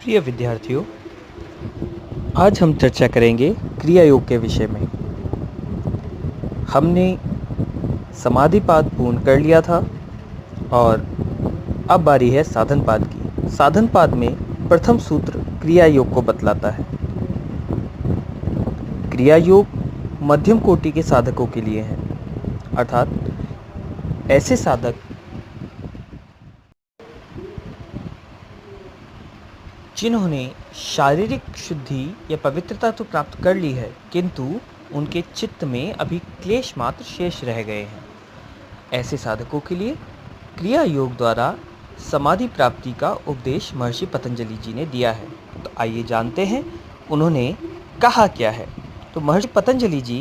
प्रिय विद्यार्थियों, आज हम चर्चा करेंगे क्रिया योग के विषय में। हमने समाधिपाद पूर्ण कर लिया था और अब बारी है साधनपाद की। साधनपाद में प्रथम सूत्र क्रिया योग को बतलाता है। क्रिया योग मध्यम कोटि के साधकों के लिए है, अर्थात ऐसे साधक जिन्होंने शारीरिक शुद्धि या पवित्रता तो प्राप्त कर ली है, किंतु उनके चित्त में अभी क्लेश मात्र शेष रह गए हैं। ऐसे साधकों के लिए क्रिया योग द्वारा समाधि प्राप्ति का उपदेश महर्षि पतंजलि जी ने दिया है। तो आइए जानते हैं उन्होंने कहा क्या है। तो महर्षि पतंजलि जी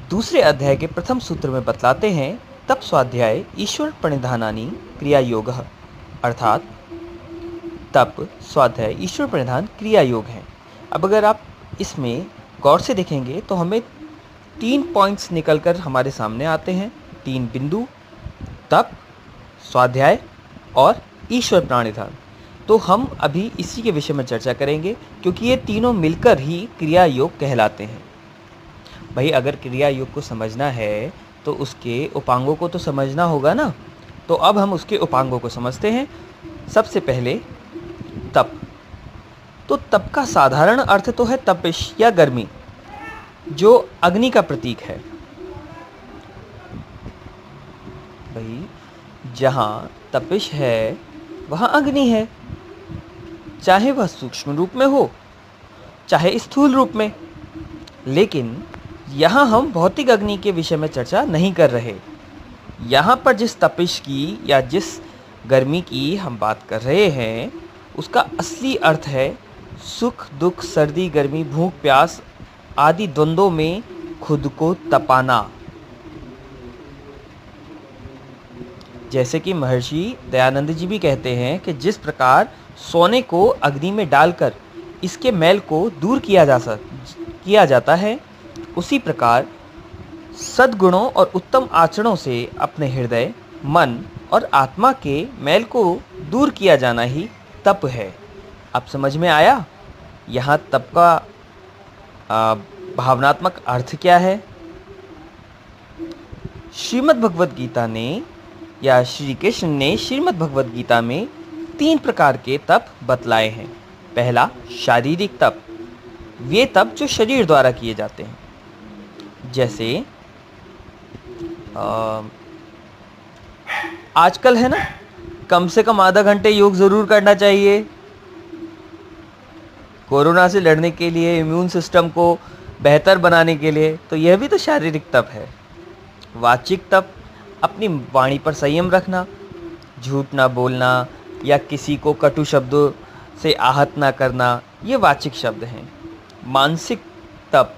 दूसरे अध्याय के प्रथम सूत्र में बतलाते हैं, तप स्वाध्याय ईश्वर प्रणिधानानि क्रिया योग, अर्थात तप स्वाध्याय ईश्वर प्रणिधान क्रिया योग है। अब अगर आप इसमें गौर से देखेंगे तो हमें 3 पॉइंट्स निकलकर हमारे सामने आते हैं, 3 बिंदु, तप, स्वाध्याय और ईश्वर प्रणिधान। तो हम अभी इसी के विषय में चर्चा करेंगे, क्योंकि ये तीनों मिलकर ही क्रिया योग कहलाते हैं। भाई, अगर क्रिया योग को समझना है तो उसके उपांगों को तो समझना होगा ना। तो अब हम उसके उपांगों को समझते हैं। सबसे पहले तप। तो तप का साधारण अर्थ तो है तपिश या गर्मी, जो अग्नि का प्रतीक है। भाई, जहाँ तपिश है वहाँ अग्नि है, चाहे वह सूक्ष्म रूप में हो चाहे स्थूल रूप में। लेकिन यहाँ हम भौतिक अग्नि के विषय में चर्चा नहीं कर रहे। यहाँ पर जिस तपिश की या जिस गर्मी की हम बात कर रहे हैं, उसका असली अर्थ है सुख दुख, सर्दी गर्मी, भूख प्यास आदि द्वंद्वों में खुद को तपाना। जैसे कि महर्षि दयानंद जी भी कहते हैं कि जिस प्रकार सोने को अग्नि में डालकर इसके मैल को दूर किया जाता है, उसी प्रकार सद्गुणों और उत्तम आचरणों से अपने हृदय, मन और आत्मा के मैल को दूर किया जाना ही तप है। अब समझ में आया यहाँ तप का भावनात्मक अर्थ क्या है। श्रीमद् भगवद गीता ने या श्री कृष्ण ने श्रीमद् भगवद गीता में 3 प्रकार के तप बतलाए हैं। पहला शारीरिक तप, वे तप जो शरीर द्वारा किए जाते हैं। जैसे आजकल है ना, कम से कम आधा घंटे योग ज़रूर करना चाहिए कोरोना से लड़ने के लिए, इम्यून सिस्टम को बेहतर बनाने के लिए। तो यह भी तो शारीरिक तप है। वाचिक तप, अपनी वाणी पर संयम रखना, झूठ ना बोलना या किसी को कटु शब्दों से आहत ना करना, ये वाचिक शब्द हैं। मानसिक तप,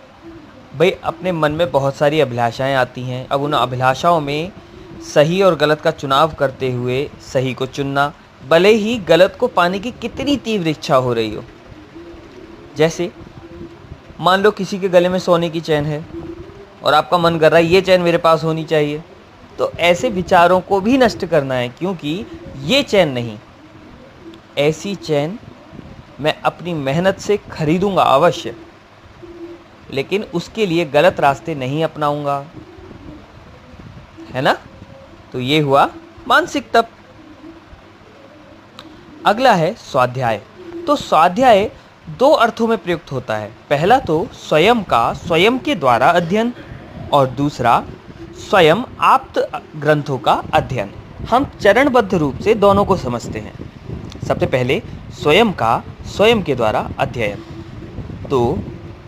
भाई अपने मन में बहुत सारी अभिलाषाएं आती हैं, अब उन अभिलाषाओं में सही और गलत का चुनाव करते हुए सही को चुनना, भले ही गलत को पाने की कितनी तीव्र इच्छा हो रही हो। जैसे मान लो किसी के गले में सोने की चैन है और आपका मन कर रहा है ये चैन मेरे पास होनी चाहिए, तो ऐसे विचारों को भी नष्ट करना है, क्योंकि ये चैन नहीं, ऐसी चैन मैं अपनी मेहनत से खरीदूंगा अवश्य, लेकिन उसके लिए गलत रास्ते नहीं अपनाऊंगा, है ना। तो ये हुआ मानसिक तप। अगला है स्वाध्याय। तो स्वाध्याय 2 अर्थों में प्रयुक्त होता है। पहला तो स्वयं के द्वारा अध्ययन, और दूसरा स्वयं आप्त ग्रंथों का अध्ययन। हम चरणबद्ध रूप से दोनों को समझते हैं। सबसे पहले स्वयं के द्वारा अध्ययन। तो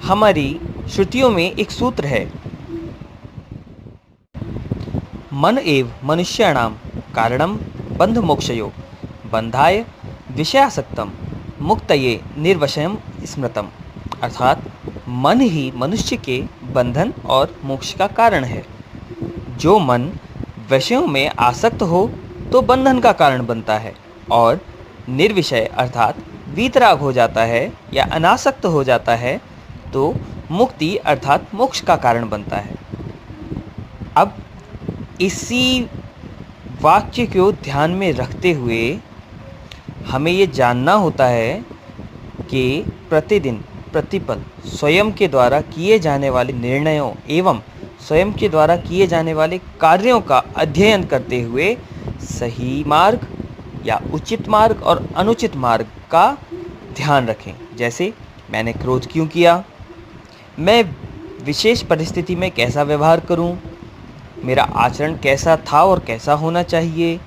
हमारी श्रुतियों में एक सूत्र है, मन एव मनुष्याणाम कारणम बंध मोक्षयो, बंधाय विषयासक्तम मुक्तये निर्वशयम स्मृतम। अर्थात मन ही मनुष्य के बंधन और मोक्ष का कारण है। जो मन विषयों में आसक्त हो तो बंधन का कारण बनता है, और निर्विषय अर्थात वीतराग हो जाता है या अनासक्त हो जाता है तो मुक्ति अर्थात मोक्ष का कारण बनता है। अब इसी वाक्य को ध्यान में रखते हुए हमें ये जानना होता है कि प्रतिदिन प्रतिपल स्वयं के द्वारा किए जाने वाले निर्णयों एवं स्वयं के द्वारा किए जाने वाले कार्यों का अध्ययन करते हुए सही मार्ग या उचित मार्ग और अनुचित मार्ग का ध्यान रखें। जैसे मैंने क्रोध क्यों किया, मैं विशेष परिस्थिति में कैसा व्यवहार करूं, मेरा आचरण कैसा था और कैसा होना चाहिए,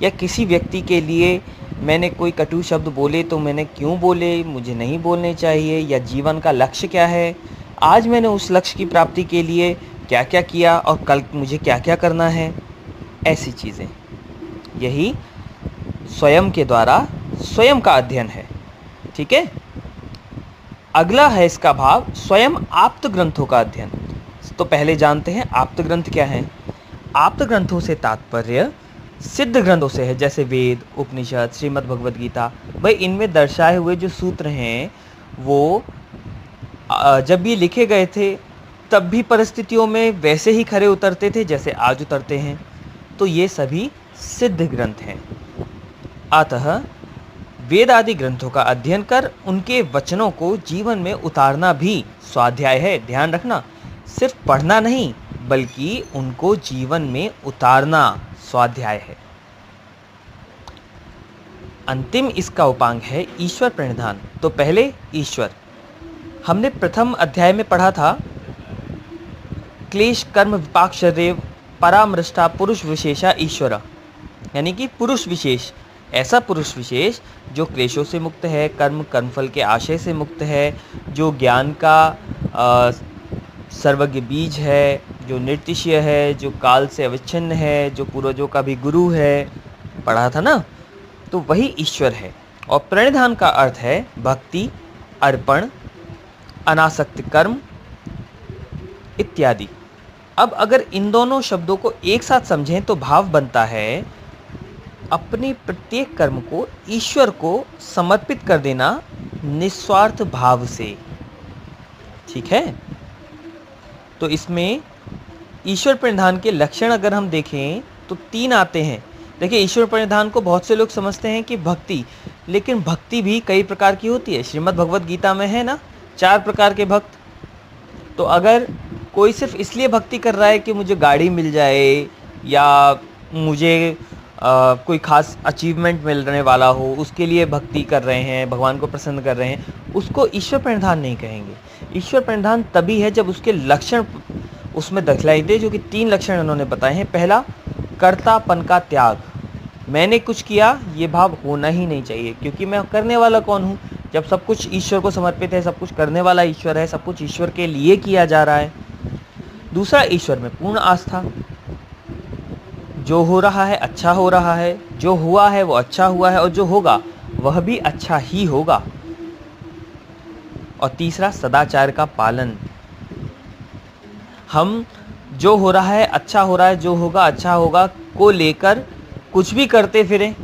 या किसी व्यक्ति के लिए मैंने कोई कटु शब्द बोले तो मैंने क्यों बोले, मुझे नहीं बोलने चाहिए, या जीवन का लक्ष्य क्या है, आज मैंने उस लक्ष्य की प्राप्ति के लिए क्या क्या किया और कल मुझे क्या क्या करना है। ऐसी चीज़ें, यही स्वयं के द्वारा स्वयं का अध्ययन है। ठीक है। अगला है इसका भाव स्वयं आप्त ग्रंथों का अध्ययन। तो पहले जानते हैं आप्त ग्रंथ क्या है। आप्त ग्रंथों से तात्पर्य सिद्ध ग्रंथों से है, जैसे वेद, उपनिषद, श्रीमद् भगवद गीता। भाई इनमें दर्शाए हुए जो सूत्र हैं वो जब ये लिखे गए थे तब भी परिस्थितियों में वैसे ही खरे उतरते थे जैसे आज उतरते हैं। तो ये सभी सिद्ध ग्रंथ हैं। अतः वेद आदि ग्रंथों का अध्ययन कर उनके वचनों को जीवन में उतारना भी स्वाध्याय है। ध्यान रखना, सिर्फ पढ़ना नहीं बल्कि उनको जीवन में उतारना स्वाध्याय है। अंतिम इसका उपांग है ईश्वर प्रणिधान। तो पहले ईश्वर, हमने प्रथम अध्याय में पढ़ा था क्लेश कर्म विपाक शरीर परामृष्टा पुरुष विशेषा ईश्वर, यानी कि पुरुष विशेष, ऐसा पुरुष विशेष जो क्लेशों से मुक्त है, कर्मफल के आशय से मुक्त है, जो ज्ञान का सर्वज्ञ बीज है, जो निर्तिशय है, जो काल से अविच्छिन्न है, जो पूर्वजों का भी गुरु है, पढ़ा था ना। तो वही ईश्वर है। और प्रणिधान का अर्थ है भक्ति, अर्पण, अनासक्त कर्म इत्यादि। अब अगर इन दोनों शब्दों को एक साथ समझें तो भाव बनता है अपने प्रत्येक कर्म को ईश्वर को समर्पित कर देना निस्वार्थ भाव से। ठीक है। तो इसमें ईश्वर प्रणिधान के लक्षण अगर हम देखें तो 3 आते हैं। देखिए, ईश्वर प्रणिधान को बहुत से लोग समझते हैं कि भक्ति, लेकिन भक्ति भी कई प्रकार की होती है। श्रीमद् भगवद गीता में है ना 4 प्रकार के भक्त। तो अगर कोई सिर्फ इसलिए भक्ति कर रहा है कि मुझे गाड़ी मिल जाए या मुझे कोई खास अचीवमेंट मिलने वाला हो, उसके लिए भक्ति कर रहे हैं, भगवान को प्रसन्न कर रहे हैं, उसको ईश्वर प्रणिधान नहीं कहेंगे। ईश्वर प्रणिधान तभी है जब उसके लक्षण उसमें दिखलाई दे, जो कि 3 लक्षण उन्होंने बताए हैं। पहला, कर्तापन का त्याग। मैंने कुछ किया ये भाव होना ही नहीं चाहिए, क्योंकि मैं करने वाला कौन हूँ। जब सब कुछ ईश्वर को समर्पित है, सब कुछ करने वाला ईश्वर है, सब कुछ ईश्वर के लिए किया जा रहा है। दूसरा, ईश्वर में पूर्ण आस्था। जो हो रहा है अच्छा हो रहा है, जो हुआ है वो अच्छा हुआ है, और जो होगा वह भी अच्छा ही होगा। और तीसरा, सदाचार का पालन। हम जो हो रहा है अच्छा हो रहा है, जो होगा अच्छा होगा को लेकर कुछ भी करते फिरें,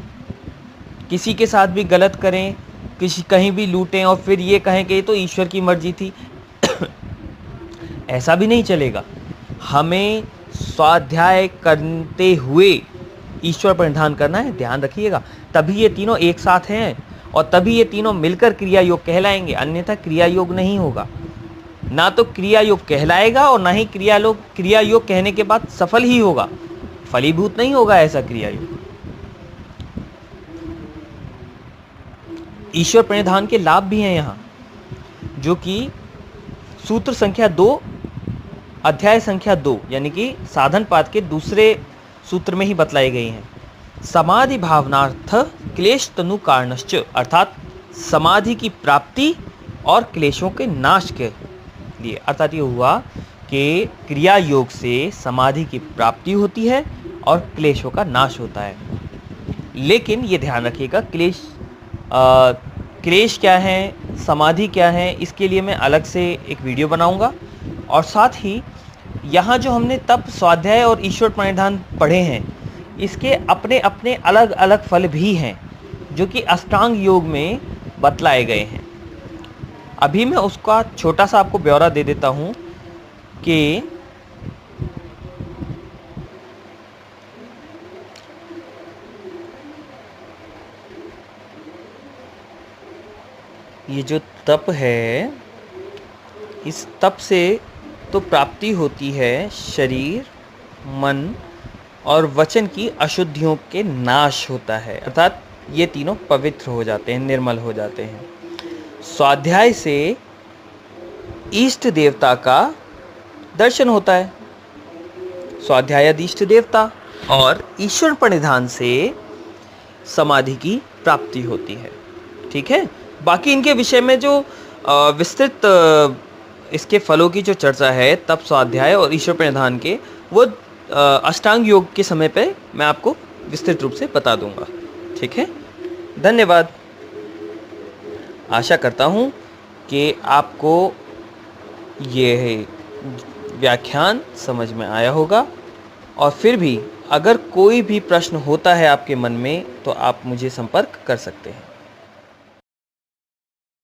किसी के साथ भी गलत करें, कहीं भी लूटें और फिर ये कहें कि ये तो ईश्वर की मर्जी थी ऐसा भी नहीं चलेगा। हमें स्वाध्याय करते हुए ईश्वर प्रणिधान करना है। ध्यान रखिएगा, तभी ये तीनों एक साथ हैं और तभी ये तीनों मिलकर क्रिया योग कहलाएंगे, अन्यथा क्रिया योग नहीं होगा। ना तो क्रिया योग कहलाएगा और ना ही क्रिया योग कहने के बाद सफल ही होगा, फलीभूत नहीं होगा ऐसा क्रिया योग। ईश्वर प्रणिधान के लाभ भी हैं यहाँ, जो कि सूत्र संख्या 2 अध्याय संख्या 2 यानी कि साधन पाद के दूसरे सूत्र में ही बतलाई गई हैं। समाधि भावनार्थ क्लेश तनु कारणश्च, अर्थात समाधि की प्राप्ति और क्लेशों के नाश के लिए। अर्थात ये हुआ कि क्रिया योग से समाधि की प्राप्ति होती है और क्लेशों का नाश होता है। लेकिन ये ध्यान रखिएगा, क्लेश क्या है, समाधि क्या है, इसके लिए मैं अलग से एक वीडियो बनाऊंगा। और साथ ही यहाँ जो हमने तप, स्वाध्याय और ईश्वर प्रणिधान पढ़े हैं, इसके अपने अपने अलग अलग फल भी हैं जो कि अष्टांग योग में बतलाए गए हैं। अभी मैं उसका छोटा सा आपको ब्यौरा दे देता हूँ कि ये जो तप है, इस तप से तो प्राप्ति होती है शरीर, मन और वचन की अशुद्धियों के नाश होता है, अर्थात ये तीनों पवित्र हो जाते हैं, निर्मल हो जाते हैं। स्वाध्याय से इष्ट देवता का दर्शन होता है, स्वाध्यायाधीष्ट देवता, और ईश्वर प्रणिधान से समाधि की प्राप्ति होती है। ठीक है, बाकी इनके विषय में जो विस्तृत इसके फलों की जो चर्चा है तप, स्वाध्याय और ईश्वर प्रणिधान के, वो अष्टांग योग के समय पे मैं आपको विस्तृत रूप से बता दूंगा। ठीक है, धन्यवाद। आशा करता हूँ कि आपको ये व्याख्यान समझ में आया होगा, और फिर भी अगर कोई भी प्रश्न होता है आपके मन में तो आप मुझे संपर्क कर सकते हैं।